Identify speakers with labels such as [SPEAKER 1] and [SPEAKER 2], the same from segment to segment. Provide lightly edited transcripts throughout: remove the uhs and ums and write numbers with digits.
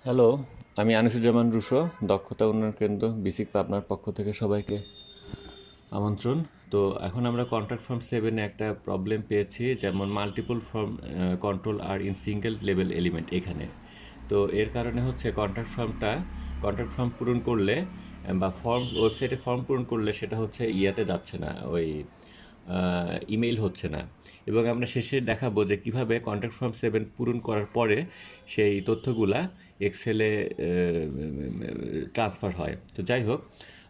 [SPEAKER 1] Hello, আমি Anisuzzaman Russo, দক্ষতা উন্নয়ন কেন্দ্র বিসিক পাবনার পক্ষ থেকে সবাইকে আমন্ত্রণ। তো এখন আমরা কন্ট্রাক্ট ফর্ম 7-এ একটা প্রবলেম পেয়েছি, যেমন multiple form control are in single level element এখানে। তো এর কারণে হচ্ছে কন্ট্রাক্ট ফর্ম পূরণ করলে বা ওয়েবসাইটে ফর্ম পূরণ করলে সেটা হচ্ছে ইয়াতে যাচ্ছে না, ওই ইমেইল হচ্ছে না। এবং আমরা শেষে দেখাবো যে কিভাবে কন্ট্যাক্ট ফর্ম 7 পূরণ করার পরে সেই তথ্যগুলা এক্সেলে ট্রান্সফার হয়। তো যাই হোক,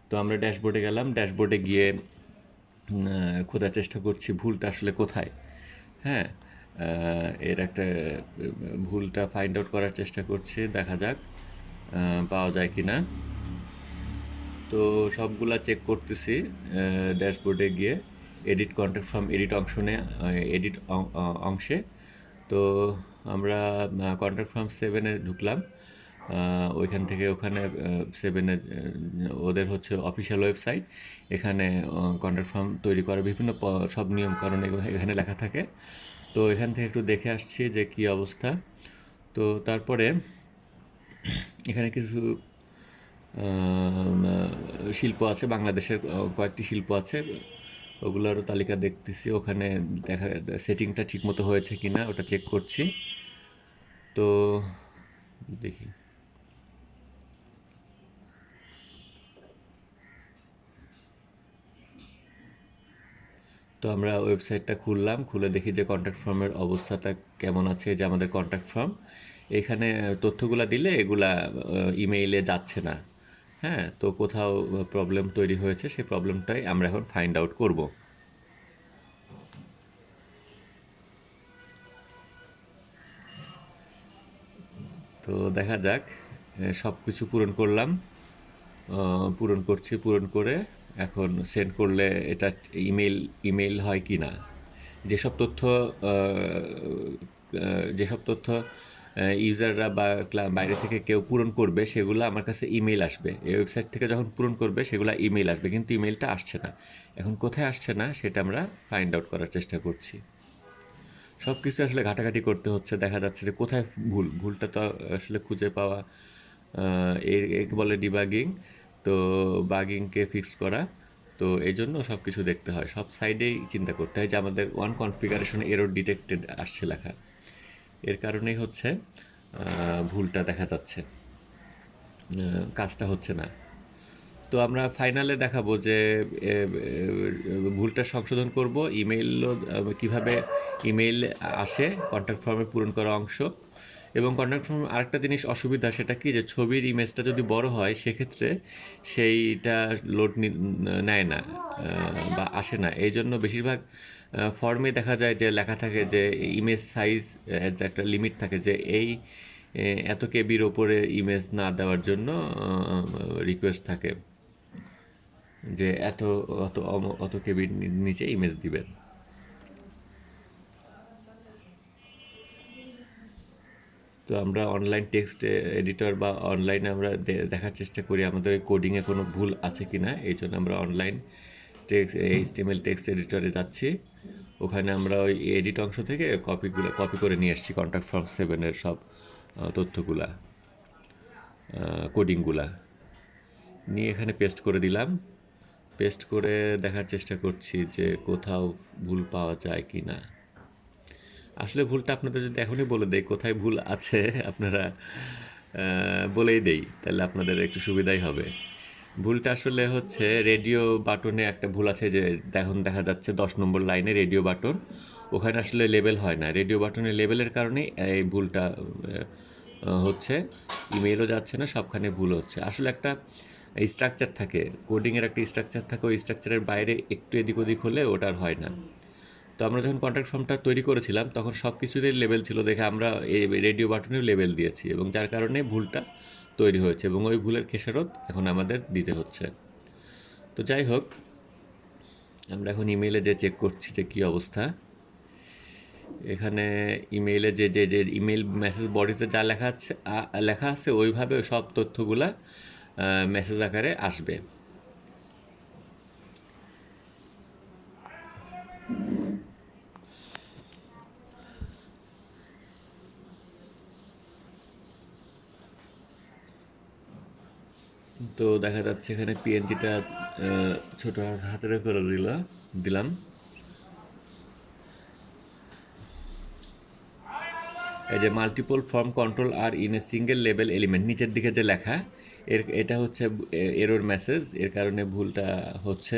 [SPEAKER 1] তো আমরা ড্যাশবোর্ডে গেলাম, ড্যাশবোর্ডে গিয়ে খোঁজার চেষ্টা করছি ভুলটা আসলে কোথায়। হ্যাঁ, এর একটা ভুলটা ফাইন্ড আউট করার চেষ্টা করছি, দেখা যাক পাওয়া যায় কি না। তো সবগুলা চেক করতেছি ড্যাশবোর্ডে গিয়ে edit contact form edit edit অংশে। তো আমরা কন্ট্যাক্ট ফর্ম 7-এ ঢুকলাম। ওইখান থেকে ওখানে 7-এ ওদের হচ্ছে অফিসিয়াল ওয়েবসাইট। এখানে কন্ট্যাক্ট ফর্ম তৈরি করার বিভিন্ন সব নিয়মকানুন এখানে লেখা থাকে। তো এখান থেকে একটু দেখে আসছি যে কী অবস্থা। তো তারপরে এখানে কিছু শিল্প আছে, বাংলাদেশের কয়েকটি শিল্প আছে, ওগুলোরও তালিকা দেখতেছি। ওখানে দেখা সেটিংটা ঠিকমতো হয়েছে কি না ওটা চেক করছি। তো দেখি, তো আমরা ওয়েবসাইটটা খুললাম, খুলে দেখি যে কন্ট্যাক্ট ফর্মের অবস্থাটা কেমন আছে। যে আমাদের কন্ট্যাক্ট ফর্ম, এখানে তথ্যগুলা দিলে এগুলা ইমেইলে যাচ্ছে না। হ্যাঁ, তো কোথাও প্রবলেম তৈরি হয়েছে, সেই প্রবলেমটাই আমরা এখন ফাইন্ড আউট করব। তো দেখা যাক, সব কিছু পূরণ করলাম, পূরণ করে এখন সেন্ড করলে এটা ইমেইল হয় কি না। যেসব তথ্য যেসব তথ্য ইউজাররা বা বাইরে থেকে কেউ পূরণ করবে সেগুলো আমার কাছে ইমেইল আসবে। এই ওয়েবসাইট থেকে যখন পূরণ করবে সেগুলো ইমেইল আসবে, কিন্তু ইমেইলটা আসছে না। এখন কোথায় আসছে না সেটা আমরা ফাইন্ড আউট করার চেষ্টা করছি। সব কিছু আসলে ঘাটাঘাটি করতে হচ্ছে, দেখা যাচ্ছে যে কোথায় ভুলটা তো আসলে খুঁজে পাওয়া, একে বলে ডিবাগিং। তো বাগিংকে ফিক্স করা। তো এই জন্য সব কিছু দেখতে হয়, সব সাইডেই চিন্তা করতে হয় যে আমাদের ওয়ান কনফিগারেশন এরর ডিটেক্টেড আসছে লেখা। এর কারণেই হচ্ছে ভুলটা দেখা যাচ্ছে, কাজটা হচ্ছে না। তো আমরা ফাইনালে দেখাবো যে ভুলটা সংশোধন করব। ইমেইলও কীভাবে ইমেইল আসে কন্ট্যাক্ট ফর্মে পূরণ করা অংশ। এবং কন্ট্যাক্ট ফর্ম আরেকটা জিনিস অসুবিধা, সেটা কি যে ছবির ইমেজটা যদি বড় হয় সেক্ষেত্রে সেইটা লোড নেয় না, বা আসে না। এই জন্য বেশিরভাগ ফর্মে দেখা যায় যে লেখা থাকে যে ইমেজ সাইজ একটা লিমিট থাকে, যে এই এত কেবির ওপরে ইমেজ না দেওয়ার জন্য রিকোয়েস্ট থাকে যে অত কেবির নিচে ইমেজ দিবেন। তো আমরা অনলাইন টেক্সট এডিটর বা অনলাইনে আমরা দেখার চেষ্টা করি আমাদের ওই কোডিংয়ে কোনো ভুল আছে কি না। এই জন্য আমরা অনলাইন এইচটিএমএল টেক্সট এডিটরে যাচ্ছি। ওখানে আমরা ওই এডিট অংশ থেকে কপি করে নিয়ে আসছি কন্ট্যাক্ট ফর্ম 7-এর সব তথ্যগুলা, কোডিংগুলা নিয়ে এখানে পেস্ট করে দিলাম। পেস্ট করে দেখার চেষ্টা করছি যে কোথাও ভুল পাওয়া যায় কি না। আসলে ভুলটা আপনাদের যদি এখনই বলে দেই কোথায় ভুল আছে, আপনারা বলেই দেই, তাহলে আপনাদের একটু সুবিধাই হবে। ভুলটা আসলে হচ্ছে রেডিও বাটনে একটা ভুল আছে, যে এখন দেখা যাচ্ছে 10 নম্বর লাইনে রেডিও বাটন, ওখানে আসলে লেবেল হয় না। রেডিও বাটনের লেবেলের কারণেই এই ভুলটা হচ্ছে। ইমেলও যাচ্ছে না, সবখানে ভুল হচ্ছে। আসলে একটা স্ট্রাকচার থাকে, কোডিংয়ের একটা স্ট্রাকচার থাকে, ওই স্ট্রাকচারের বাইরে একটু এদিক ওদিক হলে ওটার হয় না। তো আমরা যখন কন্ট্যাক্ট ফর্মটা তৈরি করেছিলাম তখন সব কিছুতেই লেবেল ছিল দেখে আমরা এই রেডিও বাটনেও লেবেল দিয়েছি, এবং যার কারণে ভুলটা তৈরি হয়েছে, এবং ওই ভুলের খেসারত এখন আমাদের দিতে হচ্ছে। তো যাই হোক, আমরা এখন ইমেইলে যে চেক করছি যে কী অবস্থা। এখানে ইমেইলে যে ইমেইল মেসেজ বডিতে যা লেখা আছে ওইভাবে সব তথ্যগুলা মেসেজ আকারে আসবে। তো দেখা যাচ্ছে এখানে পিএনজিটা ছোট হাতের করে দিলাম। এই যে multiple form control are in a single level element নিচের দিকে যে লেখা এটা হচ্ছে এরর মেসেজ, এর কারণে ভুলটা হচ্ছে।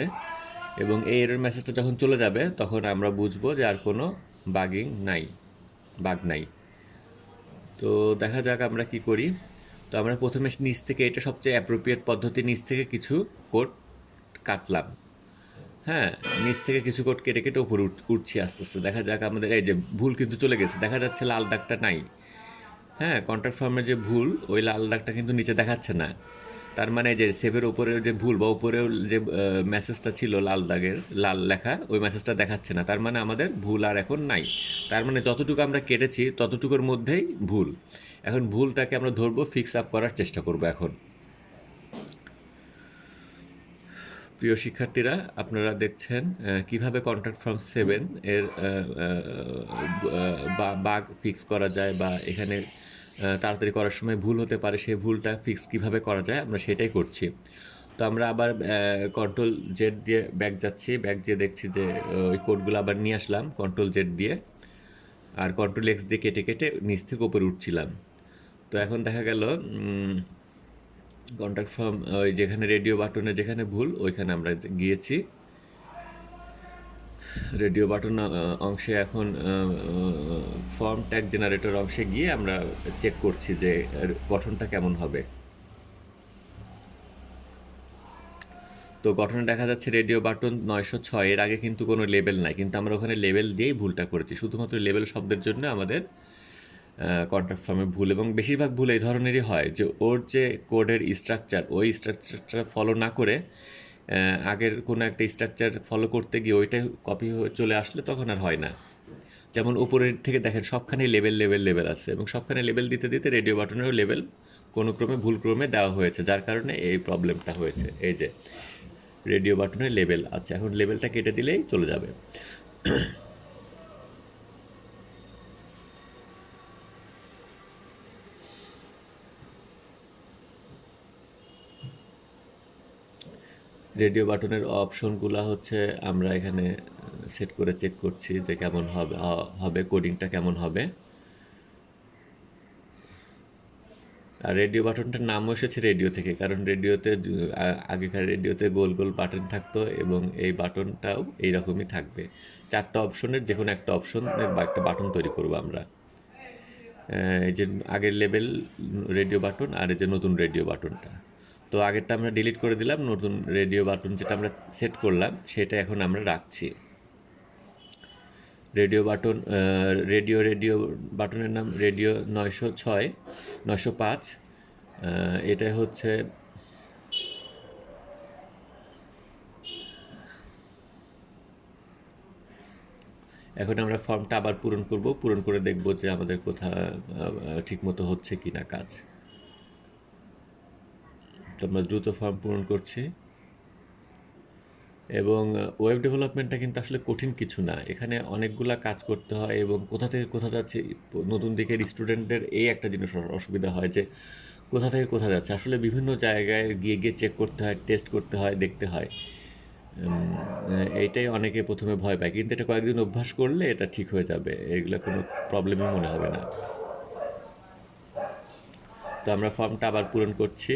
[SPEAKER 1] এবং এই এরর মেসেজটা যখন চলে যাবে তখন আমরা বুঝবো যে আর কোনো বাগ নাই। তো দেখা যাক আমরা কি করি। তো আমরা প্রথমে নিচ থেকে, এটা সবচেয়ে অ্যাপ্রোপ্রিয়েট পদ্ধতি, নিচ থেকে কিছু কোড কাটলাম। হ্যাঁ, নিচ থেকে কিছু কোড কেটে কেটে উপরে উঠছি আস্তে আস্তে। দেখা যাক আমাদের এই যে ভুল কিন্তু চলে গেছে, দেখা যাচ্ছে লাল দাগটা নাই। হ্যাঁ, কন্ট্রাক্ট ফর্মের যে ভুল, ওই লাল দাগটা কিন্তু নিচে দেখাচ্ছে না। তার মানে যে সেভের উপরের যে ভুল বা উপরের যে মেসেজটা ছিল লাল দাগের, লাল লেখা, ওই মেসেজটা দেখাচ্ছে না। তার মানে আমাদের ভুল আর এখন নাই। তার মানে যতটুকু আমরা কেটেছি ততটুকুর মধ্যেই ভুল। এখন ভুলটাকে আমরা ধরবো, ফিক্স আপ করার চেষ্টা করব এখন। প্রিয় শিক্ষার্থীরা, আপনারা দেখছেন কিভাবে কন্ট্রাক্ট ফর্ম 7 এর বাগ ফিক্স করা যায়, বা এখানে তাড়াতাড়ি করার সময় ভুল হতে পারে, সেই ভুলটা ফিক্স কিভাবে করা যায় আমরা সেটাই করছি। তো আমরা আবার কন্ট্রোল জেড দিয়ে ব্যাক যাচ্ছি, ব্যাক যেয়ে দেখছি যে ওই কোডগুলো আবার নিয়ে আসলাম কন্ট্রোল জেড দিয়ে, আর কন্ট্রোল এক্স দিয়ে কেটে কেটে নিচ থেকে উপরে উঠছিলাম। তো এখন দেখা গেল কন্ট্যাক্ট ফর্ম ওই যেখানে রেডিও বাটনে যেখানে ভুল, ওইখানে আমরা গিয়েছি। রেডিও বাটন অংশে এখন ফর্ম ট্যাগ জেনারেটর অংশে গিয়ে আমরা চেক করছি যে গঠনটা কেমন হবে। তো গঠনে দেখা যাচ্ছে রেডিও বাটন 906, এর আগে কিন্তু কোনো লেবেল নাই, কিন্তু আমরা ওখানে লেবেল দিয়েই ভুলটা করেছি। শুধুমাত্র লেবেল শব্দের জন্য আমাদের কন্ট্রাক্ট ফর্মে ভুল, এবং বেশিরভাগ ভুল এই ধরনেরই হয় যে ওর যে কোডের স্ট্রাকচার, ওই স্ট্রাকচারটা ফলো না করে আগের কোনো একটা স্ট্রাকচার ফলো করতে গিয়ে ওইটাই কপি হয়ে চলে আসলে তখন আর হয় না। যেমন উপরের থেকে দেখেন সবখানে লেবেল লেবেল লেবেল আছে, এবং সবখানে লেবেল দিতে দিতে রেডিও বাটনেরও লেবেল কোনো ক্রমে ভুল ক্রমে দেওয়া হয়েছে, যার কারণে এই প্রবলেমটা হয়েছে। এই যে রেডিও বাটনের লেবেল আছে, এখন লেবেলটা কেটে দিলেই চলে যাবে। রেডিও বাটনের অপশনগুলো হচ্ছে আমরা এখানে সেট করে চেক করছি যে কেমন হবে কোডিংটা কেমন হবে। আর রেডিও বাটনটার নামও এসেছে রেডিও থেকে, কারণ রেডিওতে আগেকার রেডিওতে গোল গোল বাটন থাকতো, এবং এই বাটনটাও এইরকমই থাকবে। 4টা অপশনের যে কোনো একটা অপশনের বা একটা বাটন তৈরি করবো আমরা। এই যে আগের লেভেল রেডিও বাটন আর এই যে নতুন রেডিও বাটনটা, তো আগেরটা আমরা ডিলিট করে দিলাম, নতুন রেডিও বাটন যেটা আমরা সেট করলাম সেটা এখন আমরা রাখছি। রেডিও বাটন রেডিও বাটনের নাম রেডিও 906, 905। এটা হচ্ছে এখন আমরা ফর্মটা আবার পূরণ করে দেখব যে আমাদের ঠিকমতো হচ্ছে কি না কাজ। তো আমরা দ্রুত ফর্ম পূরণ করছি। এবং ওয়েব ডেভেলপমেন্টটা কিন্তু আসলে কঠিন কিছু না, এখানে অনেকগুলা কাজ করতে হয়, এবং কোথা থেকে কোথা যাচ্ছে। নতুন দিকের স্টুডেন্টদের এই একটা জিনিস অসুবিধা হয় যে কোথা থেকে কোথা যাচ্ছে, আসলে বিভিন্ন জায়গায় গিয়ে গিয়ে চেক করতে হয়, টেস্ট করতে হয়, দেখতে হয়। এইটাই অনেকে প্রথমে ভয় পায়, কিন্তু এটা কয়েকদিন অভ্যাস করলে এটা ঠিক হয়ে যাবে, এগুলো কোনো প্রবলেমই মনে হবে না। তো আমরা ফর্মটা আবার পূরণ করছি।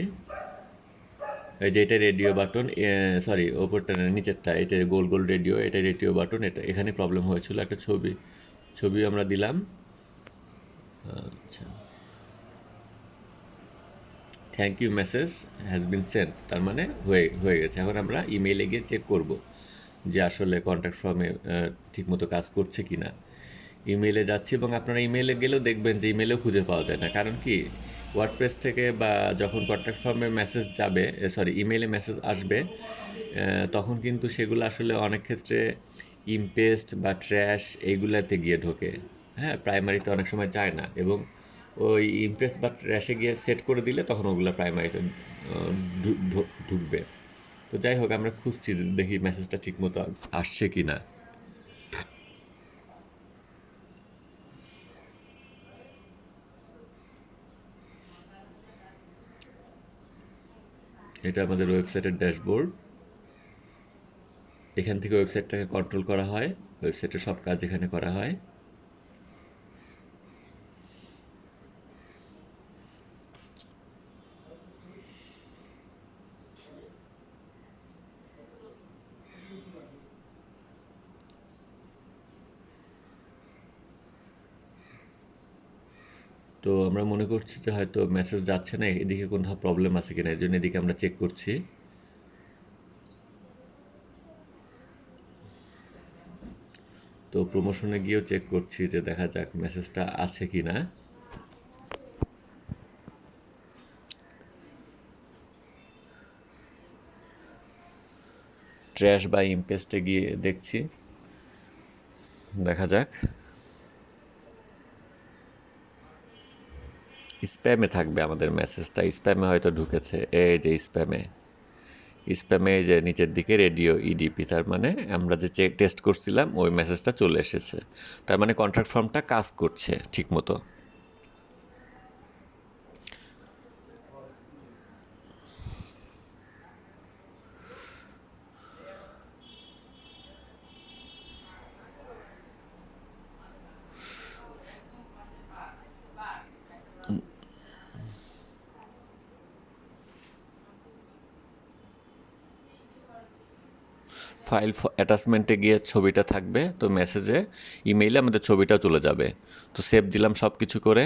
[SPEAKER 1] এই যে এটা রেডিও বাটন, সরি ওপরটা না, নিচেরটা, এটা গোল গোল রেডিও, এটা রেডিও বাটন, এটা এখানে প্রবলেম হয়েছিল। একটা ছবি আমরা দিলাম। আচ্ছা, thank you message has been sent, তার মানে হয়ে গেছে। এখন আমরা ইমেইলে গিয়ে চেক করব যে আসলে কন্ট্যাক্ট ফর্মে ঠিকমতো কাজ করছে কি না। ইমেইলে যাচ্ছি, এবং আপনারা ইমেইলে গেলেও দেখবেন যে ইমেইলেও খুঁজে পাওয়া যায় না। কারণ কি, ওয়ার্ডপ্রেস থেকে বা যখন কন্ট্যাক্ট ফর্মে মেসেজ যাবে, সরি ইমেইলে মেসেজ আসবে, তখন কিন্তু সেগুলো আসলে অনেক ক্ষেত্রে ইমপেস্ট বা ট্র্যাশ এইগুলাতে গিয়ে ঢোকে। হ্যাঁ, প্রাইমারিতে অনেক সময় যায় না, এবং ওই ইমপ্রেস বা ট্র্যাশে গিয়ে সেট করে দিলে তখন ওগুলো প্রাইমারিতে ঢুকবে। তো যাই হোক, আমরা খুঁজছি, দেখি মেসেজটা ঠিকমতো আসছে কি না। এটা আমাদের ওয়েবসাইটের ড্যাশবোর্ড। এখান থেকে ওয়েবসাইটটাকে কন্ট্রোল করা হয়, ওয়েবসাইটের সব কাজ এখানে করা হয়। তো আমরা মনে করছি যে হয়তো মেসেজ যাচ্ছে না, এদিকে কোথাও প্রবলেম আছে কিনা, এই জন্য এদিকে আমরা চেক করছি। তো প্রমোশনে গিয়েও চেক করছি যে দেখা যাক মেসেজটা আছে কি না। ট্র্যাশ বা ইমপেস্টে গিয়ে দেখছি, দেখা যাক। স্প্যামে থাকবে আমাদের মেসেজটা, স্প্যামে হয়তো ঢুকেছে। এই যে স্প্যামে, স্প্যামে যে নিচের দিকে রেডিও ইডিপি, তার মানে আমরা যে টেস্ট করছিলাম ওই মেসেজটা চলে এসেছে। তার মানে কন্ট্রাক্ট ফর্মটা কাজ করছে ঠিক মতো। ফাইল অ্যাটাচমেন্টে গিয়ে ছবিটা থাকবে, তো মেসেজে ইমেইলে আমাদের ছবিটা চলে যাবে। তো সেভ দিলাম সব কিছু করে।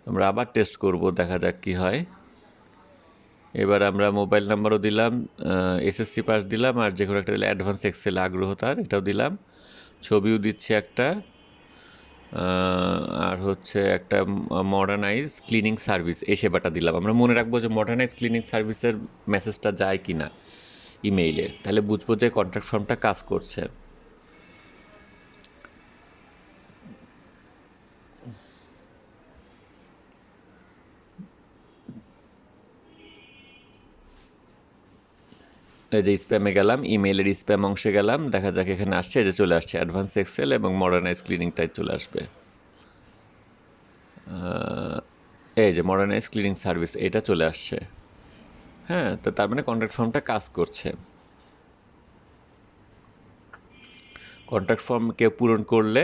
[SPEAKER 1] আমরা আবার টেস্ট করব, দেখা যাক কি হয়। এবার আমরা মোবাইল নাম্বারও দিলাম, এসএসসি পাস দিলাম, আর যে কোনো একটা দিলে অ্যাডভান্স এক্সেল আগ্রহ তার, এটাও দিলাম। ছবিও দিচ্ছি একটা, আর হচ্ছে একটা মডার্নাইজ ক্লিনিং সার্ভিস, এই সেবাটা দিলাম। আমরা মনে রাখবো যে মডার্নাইজ ক্লিনিং সার্ভিসের মেসেজটা যায় কি না ইমেইলে, তাহলে বুঝবো যে কন্ট্রাক্ট ফর্মটা কাজ করছে। এই যে স্প্যামে গেলাম, ইমেইলের স্প্যাম অংশে গেলাম, দেখা যাক এখানে আসছে, এই যে চলে আসছে অ্যাডভান্স এক্সেল এবং মডার্নাইজ ক্লিনিংটাই চলে আসবে। এই যে মডার্নাইজ ক্লিনিং সার্ভিস, এটা চলে আসছে। হ্যাঁ, তো তার মানে কন্ট্রাক্ট ফর্মটা কাজ করছে। কন্ট্রাক্ট ফর্ম কেউ পূরণ করলে,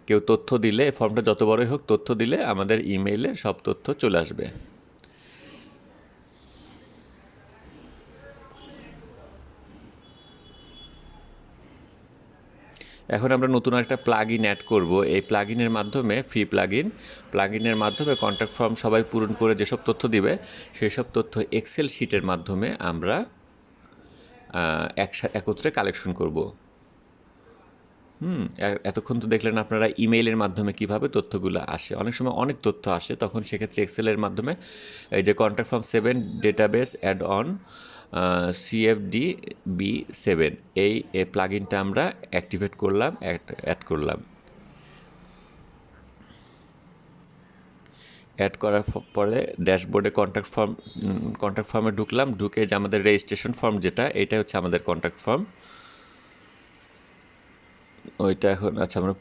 [SPEAKER 1] কেউ তথ্য দিলে, ফর্মটা যত বড়ই হোক তথ্য দিলে আমাদের ইমেইলে সব তথ্য চলে আসবে। এখন আমরা নতুন একটা প্লাগ ইন অ্যাড করবো। এই প্লাগ ইনের মাধ্যমে, ফ্রি প্লাগ ইনের মাধ্যমে কন্ট্যাক্ট ফর্ম সবাই পূরণ করে যেসব তথ্য দিবে সেই সব তথ্য এক্সেল শিটের মাধ্যমে আমরা একত্রে কালেকশন করব। এতক্ষণ তো দেখলেন আপনারা ইমেইলের মাধ্যমে কিভাবে তথ্যগুলো আসে। অনেক সময় অনেক তথ্য আসে, তখন সেক্ষেত্রে এক্সেলের মাধ্যমে এই যে contact form 7 database add on CFD B7, এই প্লাগইনটা আমরা অ্যাক্টিভেট করলাম, অ্যাড করলাম। অ্যাড করার পরে ড্যাশবোর্ডে কন্ট্যাক্ট ফর্মে ঢুকলাম, ঢুকে যে আমাদের রেজিস্ট্রেশন ফর্ম যেটা, এটা হচ্ছে আমাদের কন্ট্যাক্ট ফর্ম। ওইটা এখন আচ্ছা আমরা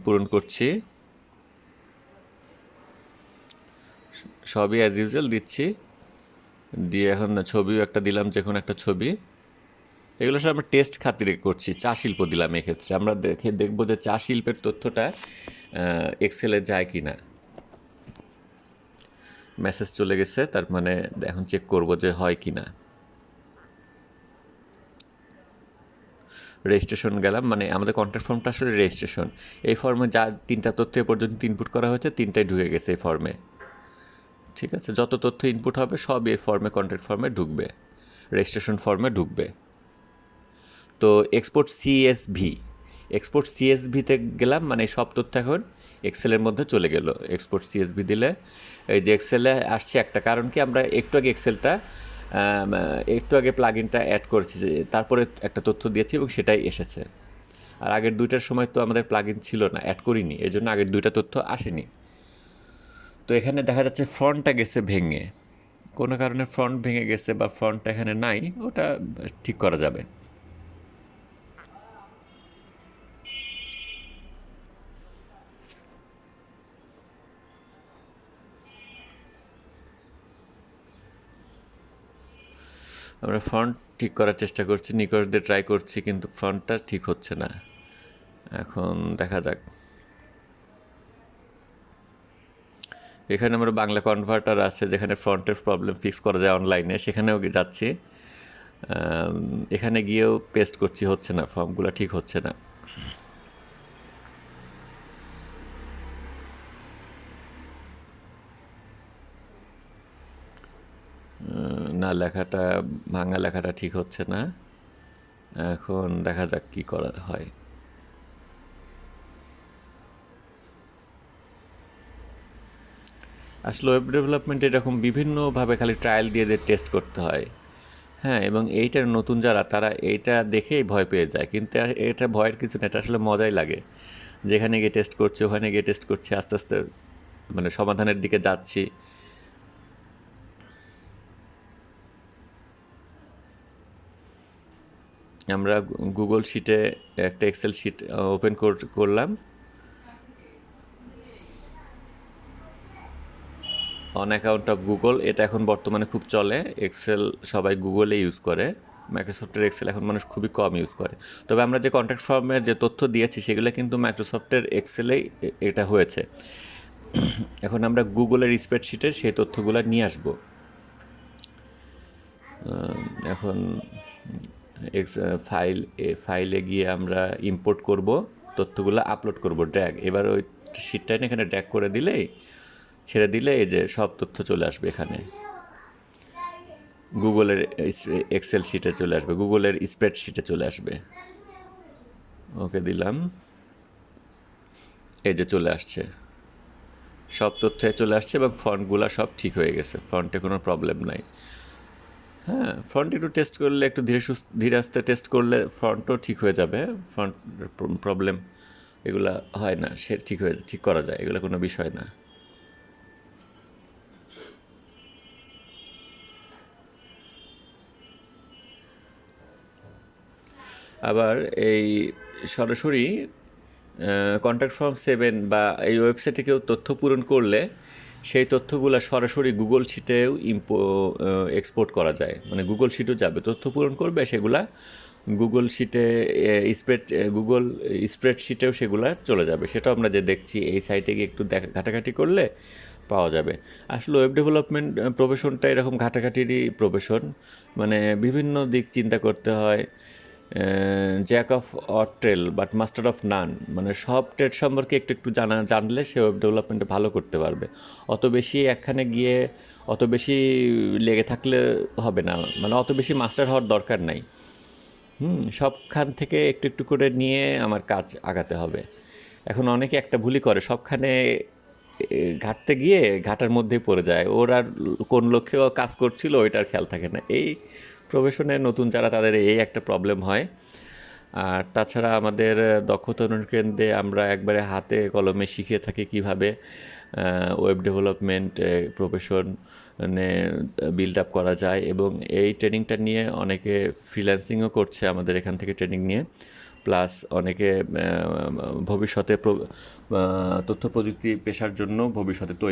[SPEAKER 1] পূরণ করছি, সবই অ্যাজ ইউজুয়াল দিচ্ছি। দিয়ে এখন ছবিও একটা দিলাম, যে কোনো একটা ছবি। এগুলো সব আমরা টেস্ট খাতিরে করছি। চা শিল্প দিলাম, এক্ষেত্রে আমরা দেখবো যে চা শিল্পের তথ্যটা এক্সেলে যায় কি না। মেসেজ চলে গেছে, তার মানে এখন চেক করব যে হয় কি না। রেজিস্ট্রেশন গেলাম, মানে আমাদের কন্ট্যাক্ট ফর্মটা আসলে রেজিস্ট্রেশন। এই ফর্মে যা 3টা তথ্য এ পর্যন্ত ইনপুট করা হয়েছে, 3টাই ঢুকে গেছে এই ফর্মে। ঠিক আছে, যত তথ্য ইনপুট হবে সব এই ফর্মে, কন্ট্যাক্ট ফর্মে ঢুকবে, রেজিস্ট্রেশন ফর্মে ঢুকবে। তো এক্সপোর্ট সিএসভিতে গেলাম, মানে সব তথ্য এখন এক্সেলের মধ্যে চলে গেল। এক্সপোর্ট সিএসভি দিলে এই যে এক্সেলে আসছে, একটা কারণ কি আমরা একটু আগে একটু আগে প্লাগইনটা অ্যাড করেছি, যে তারপরে একটা তথ্য দিয়েছি এবং সেটাই এসেছে। আর আগের 2টার সময় তো আমাদের প্লাগইন ছিল না, অ্যাড করিনি, এই জন্য আগের 2টা তথ্য আসেনি। তো এখানে দেখা যাচ্ছে ফ্রন্টটা গেছে ভেঙে, কোনো কারণে ফ্রন্ট ভেঙে গেছে বা ফ্রন্টটা এখানে নাই, ওটা ঠিক করা যাবে। আমরা ফন্ট ঠিক করার চেষ্টা করছি, নিকশ দিয়ে ট্রাই করছি, কিন্তু ফন্টটা ঠিক হচ্ছে না। এখন দেখা যাক। এখানে আমরা বাংলা কনভার্টার আছে, যেখানে ফন্টের প্রবলেম ফিক্স করা যায় অনলাইনে, সেখানেও যাচ্ছি। এখানে গিয়েও পেস্ট করছি, হচ্ছে না, ফর্মগুলো ঠিক হচ্ছে না। না, লেখাটা ভাঙা লেখাটা ঠিক হচ্ছে না। এখন দেখা যাক কি করা হয়। আসলে ওয়েব ডেভেলপমেন্ট এরকম বিভিন্নভাবে খালি ট্রায়াল দিয়ে টেস্ট করতে হয়। হ্যাঁ, এবং এইটার নতুন যারা, তারা এইটা দেখেই ভয় পেয়ে যায়, কিন্তু এটা ভয়ের কিছু না, এটা আসলে মজাই লাগে। যেখানে গিয়ে টেস্ট করছি, ওখানে গিয়ে টেস্ট করছি, আস্তে আস্তে মানে সমাধানের দিকে যাচ্ছি। আমরা গুগল শিটে একটা এক্সেল শিট ওপেন করলাম। অন অ্যাকাউন্ট অফ গুগল, এটা এখন বর্তমানে খুব চলে। এক্সেল সবাই গুগলে ইউজ করে, মাইক্রোসফটের এক্সেল এখন মানুষ খুবই কম ইউজ করে। তবে আমরা যে কন্ট্যাক্ট ফর্মের যে তথ্য দিয়েছি, সেগুলো কিন্তু মাইক্রোসফটের এক্সেলেই এটা হয়েছে। এখন আমরা গুগলের স্প্রেডশিটের সেই তথ্যগুলো নিয়ে আসব। এখন ফাইলে গিয়ে আমরা ইম্পোর্ট করব, তথ্যগুলো আপলোড করব, ড্র্যাগ। এবার ওই শিটটা এখানে ড্র্যাগ করে দিলেই, ছেড়ে দিলে এই যে সব তথ্য চলে আসবে এখানে, গুগলের এক্সেল শিটে চলে আসবে, গুগলের স্প্রেডশিটে চলে আসবে। ওকে দিলাম, এই যে চলে আসছে, সব তথ্যে চলে আসছে এবং ফন্টগুলো সব ঠিক হয়ে গেছে, ফন্টে কোনো প্রবলেম নাই। হ্যাঁ, ফন্ট একটু টেস্ট করলে, একটু ধীরে আস্তে টেস্ট করলে ফন্টও ঠিক হয়ে যাবে। ফন্ট প্রবলেম এগুলা হয় না, সে ঠিক করা যায়, এগুলো কোনো বিষয় না। আবার এই সরাসরি কন্ট্যাক্ট ফর্ম 7 বা এই ওয়েবসাইটে কেউ তথ্য পূরণ করলে সেই তথ্যগুলো সরাসরি গুগল শিটেও এক্সপোর্ট করা যায়, মানে গুগল শিটও যাবে, তথ্য পূরণ করবে সেগুলা গুগল শিটে, গুগল স্প্রেডশিটেও সেগুলা চলে যাবে। সেটাও আমরা যে দেখছি, এই সাইটে গিয়ে একটু ঘাটাঘাটি করলে পাওয়া যাবে। আসলে ওয়েব ডেভেলপমেন্ট প্রফেশনটা এরকম ঘাটাঘাটিরই প্রফেশন, মানে বিভিন্ন দিক চিন্তা করতে হয়। Jack of all trade but master of নান, মানে সব ট্রেড সম্পর্কে একটু একটু জানলে সে ওয়েব ডেভেলপমেন্টে ভালো করতে পারবে। অত বেশি একখানে গিয়ে অত বেশি লেগে থাকলে হবে না, মানে অত বেশি মাস্টার হওয়ার দরকার নাই। সবখান থেকে একটু একটু করে নিয়ে আমার কাজ আগাতে হবে। এখন অনেকে একটা ভুলই করে, সবখানে ঘাটতে গিয়ে ঘাটার মধ্যেই পড়ে যায়, ওর আর কোন লক্ষ্যে কাজ করছিল ওইটার খেয়াল থাকে না। এই প্রফেশনে নতুন যারা, তাদের এই একটা প্রবলেম হয়। আর তাছাড়া আমাদের দক্ষতা উন্নয়ন কেন্দ্রে আমরা একবারে হাতে কলমে শিখে থাকি কীভাবে ওয়েব ডেভেলপমেন্ট প্রফেশনে বিল্ড আপ করা যায়, এবং এই ট্রেনিংটা নিয়ে অনেকে ফ্রিল্যান্সিংও করছে আমাদের এখান থেকে ট্রেনিং নিয়ে। প্লাস অনেকে ভবিষ্যতে তথ্য প্রযুক্তি পেশার জন্য ভবিষ্যতে তৈরি